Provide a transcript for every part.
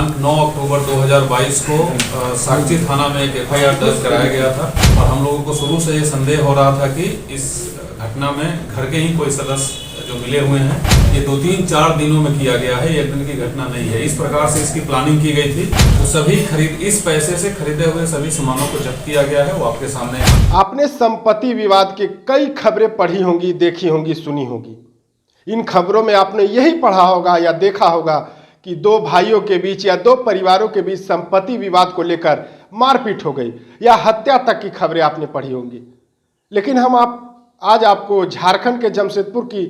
दिनांक 9 अक्टूबर 2022 को साक्षी थाना में एक एफआईआर दर्ज कराया गया था और हम लोगों को शुरू से ये संदेह हो रहा था कि इस घटना में घर के ही कोई सदस्य जो मिले हुए हैं। ये 2-3-4 दिनों में किया गया है, एक दिन की घटना नहीं है। इस प्रकार से इसकी प्लानिंग की गई थी। तो सभी इस पैसे से खरीदे हुए सभी सामानों को जब्त किया गया है, वो आपके सामने है। आपने संपत्ति विवाद की कई खबरें पढ़ी होंगी, देखी होंगी, सुनी होगी। इन खबरों में आपने यही पढ़ा होगा या देखा होगा कि दो भाइयों के बीच या दो परिवारों के बीच संपत्ति विवाद को लेकर मारपीट हो गई या हत्या तक की खबरें आपने पढ़ी होंगी। लेकिन हम आज आपको झारखंड के जमशेदपुर की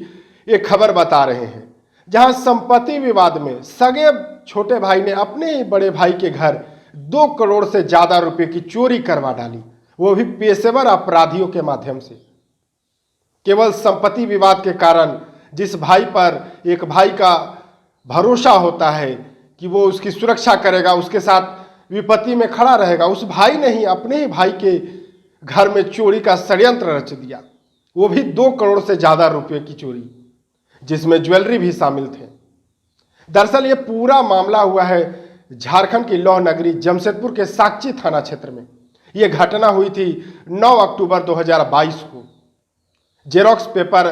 एक खबर बता रहे हैं, जहां संपत्ति विवाद में सगे छोटे भाई ने अपने ही बड़े भाई के घर 2 करोड़ से ज्यादा रुपए की चोरी करवा डाली, वो भी पेशेवर अपराधियों के माध्यम से। केवल संपत्ति विवाद के कारण जिस भाई पर एक भाई का भरोसा होता है कि वो उसकी सुरक्षा करेगा, उसके साथ विपत्ति में खड़ा रहेगा, उस भाई ने ही अपने ही भाई के घर में चोरी का षड्यंत्र रच दिया, वो भी 2 करोड़ से ज्यादा रुपए की चोरी, जिसमें ज्वेलरी भी शामिल थे। दरअसल ये पूरा मामला हुआ है झारखंड की लौह नगरी जमशेदपुर के साक्षी थाना क्षेत्र में। ये घटना हुई थी 9 अक्टूबर 2022 को। जेरोक्स पेपर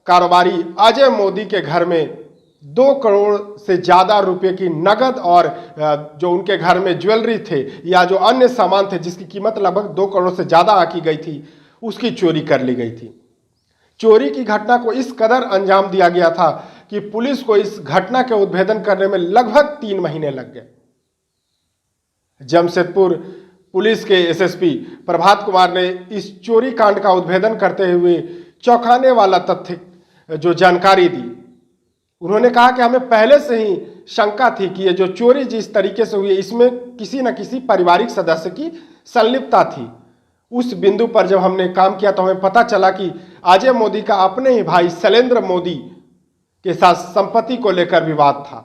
कारोबारी अजय मोदी के घर में 2 करोड़ से ज़्यादा रुपए की नगद और जो उनके घर में ज्वेलरी थे या जो अन्य सामान थे जिसकी कीमत लगभग 2 करोड़ से ज़्यादा आकी गई थी, उसकी चोरी कर ली गई थी। चोरी की घटना को इस कदर अंजाम दिया गया था कि पुलिस को इस घटना के उद्भेदन करने में लगभग 3 महीने लग गए। जमशेदपुर पुलिस के एसएसपी प्रभात कुमार ने इस चोरी कांड का उद्भेदन करते हुए चौंकाने वाला तथ्य जो जानकारी दी। उन्होंने कहा कि हमें पहले से ही शंका थी कि ये जो चोरी जिस तरीके से हुई, इसमें किसी न किसी पारिवारिक सदस्य की संलिप्तता थी। उस बिंदु पर जब हमने काम किया तो हमें पता चला कि अजय मोदी का अपने ही भाई शैलेंद्र मोदी के साथ संपत्ति को लेकर विवाद था।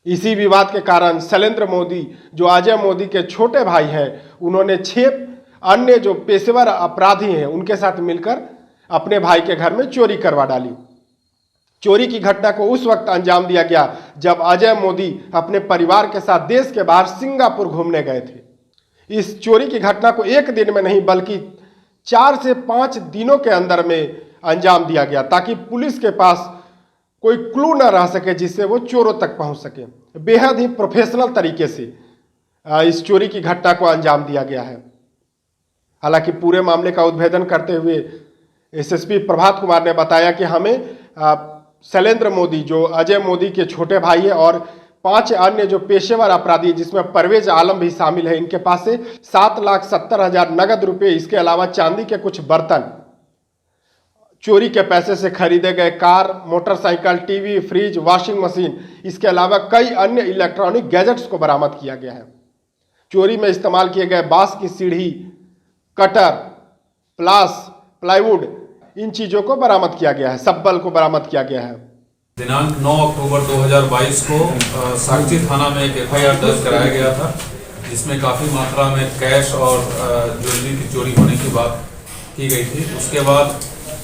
इसी विवाद के कारण शैलेंद्र मोदी जो अजय मोदी के छोटे भाई हैं, उन्होंने 6 अन्य जो पेशेवर अपराधी हैं उनके साथ मिलकर अपने भाई के घर में चोरी करवा डाली। चोरी की घटना को उस वक्त अंजाम दिया गया जब अजय मोदी अपने परिवार के साथ देश के बाहर सिंगापुर घूमने गए थे। इस चोरी की घटना को 1 दिन में नहीं बल्कि 4 से 5 दिनों के अंदर में अंजाम दिया गया, ताकि पुलिस के पास कोई क्लू न रह सके जिससे वो चोरों तक पहुंच सके। बेहद ही प्रोफेशनल तरीके से इस चोरी की घटना को अंजाम दिया गया है। हालांकि पूरे मामले का उद्भेदन करते हुए एसएसपी प्रभात कुमार ने बताया कि हमें शैलेंद्र मोदी जो अजय मोदी के छोटे भाई है और 5 अन्य जो पेशेवर अपराधी जिसमें परवेज आलम भी शामिल है, इनके पास से 7,70,000 नगद रुपए, इसके अलावा चांदी के कुछ बर्तन, चोरी के पैसे से खरीदे गए car, motorcycle, TV, fridge, washing machine, इसके अलावा कई अन्य इलेक्ट्रॉनिक गैजेट्स को बरामद किया गया है। चोरी में इस्तेमाल किए गए बांस की सीढ़ी, कटर, प्लाईवुड, इन चीजों को बरामद किया गया है, सब्बल को बरामद किया गया है। दिनांक 9 अक्टूबर 2022 को साक्षी थाना में एक एफआईआर दर्ज कराया गया था, जिसमें काफ़ी मात्रा में कैश और ज्वेलरी की चोरी होने की बात की गई थी। उसके बाद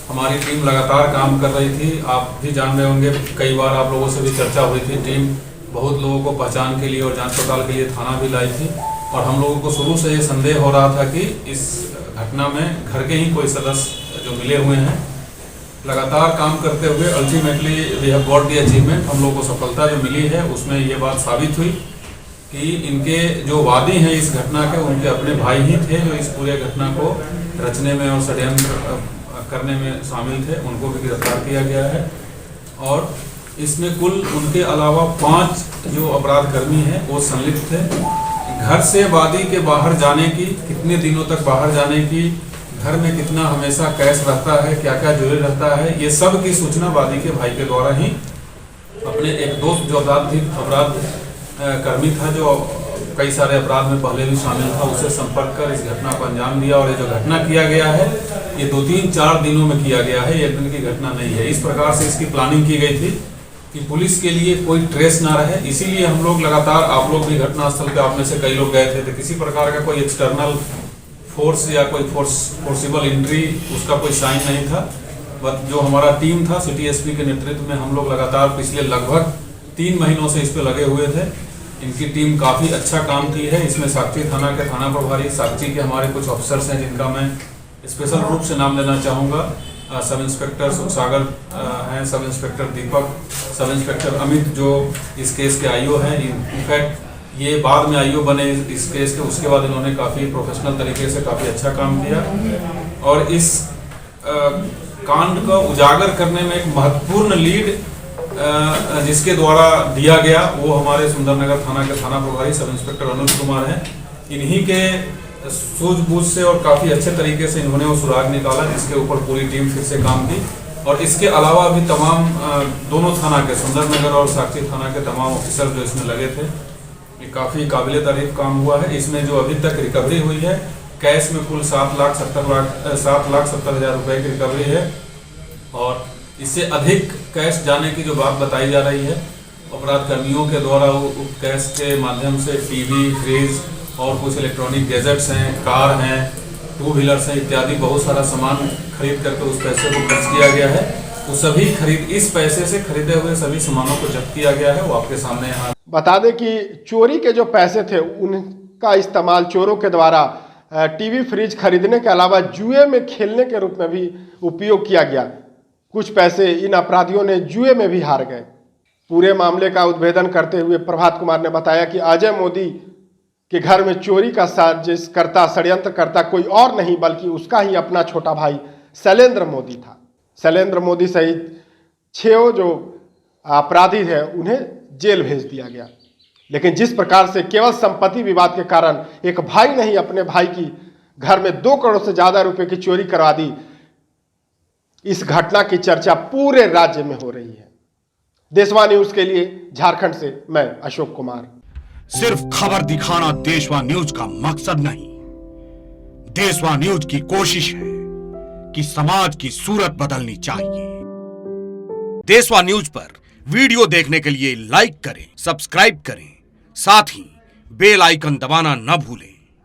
हमारी टीम लगातार काम कर रही थी। आप भी जान रहे होंगे, कई बार आप लोगों से भी चर्चा हुई थी। टीम बहुत लोगों को पहचान के लिए और जांच पड़ताल के लिए थाना भी लाई थी और हम लोगों को शुरू से ये संदेह हो रहा था कि इस घटना में घर के ही कोई सदस्य जो मिले हुए हैं। लगातार काम करते हुए ultimately we have got the achievement, हम लोगों को सफलता जो मिली है उसमें ये बात साबित हुई कि इनके जो वादी हैं इस घटना के, उनके अपने भाई ही थे जो इस पूरे घटना को रचने में और षड्यंत्र करने में शामिल थे। उनको भी गिरफ्तार किया गया है और इसमें कुल उनके अलावा 5 जो अपराध कर्मी हैं वो संलिप्त थे। घर से वादी के बाहर जाने की, कितने दिनों तक बाहर जाने की, घर में कितना हमेशा कैश रहता है, क्या क्या ज्वेलरी रहता है, ये सब की सूचना वादी के भाई के द्वारा ही अपने एक दोस्त जो अपराध कर्मी था, जो कई सारे अपराध में पहले भी शामिल था, उससे संपर्क कर इस घटना को अंजाम दिया। और ये जो घटना किया गया है ये 2-3-4 दिनों में किया गया है, एक दिन की घटना नहीं है। इस प्रकार से इसकी प्लानिंग की गई थी कि पुलिस के लिए कोई ट्रेस ना रहे। इसीलिए हम लोग लगातार, आप लोग भी घटनास्थल पे आप में से कई लोग गए थे, तो किसी प्रकार का कोई एक्सटर्नल फोर्स या कोई फोर्सिबल एंट्री उसका कोई साइन नहीं था। बट जो हमारा टीम था सिटी एसपी के नेतृत्व में, हम लोग लगातार पिछले लगभग 3 महीनों से इस पे लगे हुए थे इनकी टीम काफ़ी अच्छा काम की है। इसमें साकची थाना के थाना प्रभारी, साकची के हमारे कुछ ऑफिसर्स हैं जिनका मैं स्पेशल रूप से नाम लेना चाहूँगा। सब इंस्पेक्टर सुखसागर हैं, सब इंस्पेक्टर दीपक, सब इंस्पेक्टर अमित जो इस केस के आईओ हैं। इनफैक्ट ये बाद में आईओ बने इस केस के, उसके बाद इन्होंने काफ़ी प्रोफेशनल तरीके से काफ़ी अच्छा काम किया और इस कांड को उजागर करने में एक महत्वपूर्ण लीड जिसके द्वारा दिया गया वो हमारे सुंदरनगर थाना के थाना प्रभारी सब इंस्पेक्टर अनुज कुमार हैं। इन्हीं के सूझबूझ से और काफ़ी अच्छे तरीके से इन्होंने वो सुराग निकाला जिसके ऊपर पूरी टीम फिर से काम की। और इसके अलावा भी तमाम दोनों थाना के सुंदरनगर और साकची थाना के तमाम ऑफिसर जो इसमें लगे थे, ये काफ़ी काबिले तारीफ काम हुआ है। इसमें जो अभी तक रिकवरी हुई है कैश में कुल 7,70,000 रुपये की रिकवरी है और इससे अधिक कैश जाने की जो बात बताई जा रही है। अपराध कर्मियों के द्वारा कैश के माध्यम से टीवी, फ्रिज और कुछ इलेक्ट्रॉनिक गैजेट्स हैं, कार हैं, 2 व्हीलर्स हैं इत्यादि बहुत सारा सामान खरीद करके उस पैसे को खर्च किया गया है। वो सभी इस पैसे से खरीदे हुए सभी सामानों को जब्त किया गया है। वो आपके सामने यहाँ बता दें कि चोरी के जो पैसे थे उनका इस्तेमाल चोरों के द्वारा टीवी, फ्रिज खरीदने के अलावा जुए में खेलने के रूप में भी उपयोग किया गया। कुछ पैसे इन अपराधियों ने जुए में भी हार गए। पूरे मामले का उद्भेदन करते हुए प्रभात कुमार ने बताया कि अजय मोदी के घर में चोरी का साजिशकर्ता, षड्यंत्रकर्ता कोई और नहीं बल्कि उसका ही अपना छोटा भाई शैलेंद्र मोदी था। शैलेंद्र मोदी सहित 6 जो अपराधी हैं उन्हें जेल भेज दिया गया। लेकिन जिस प्रकार से केवल संपत्ति विवाद के कारण एक भाई नहीं अपने भाई की घर में 2 करोड़ से ज्यादा रुपए की चोरी करवा दी, इस घटना की चर्चा पूरे राज्य में हो रही है। देशवा न्यूज के लिए झारखंड से मैं अशोक कुमार। सिर्फ खबर दिखाना देशवा न्यूज का मकसद नहीं। देशवा न्यूज की कोशिश है कि समाज की सूरत बदलनी चाहिए। देशवा न्यूज पर वीडियो देखने के लिए लाइक करें, सब्सक्राइब करें, साथ ही बेल आइकन दबाना न भूलें।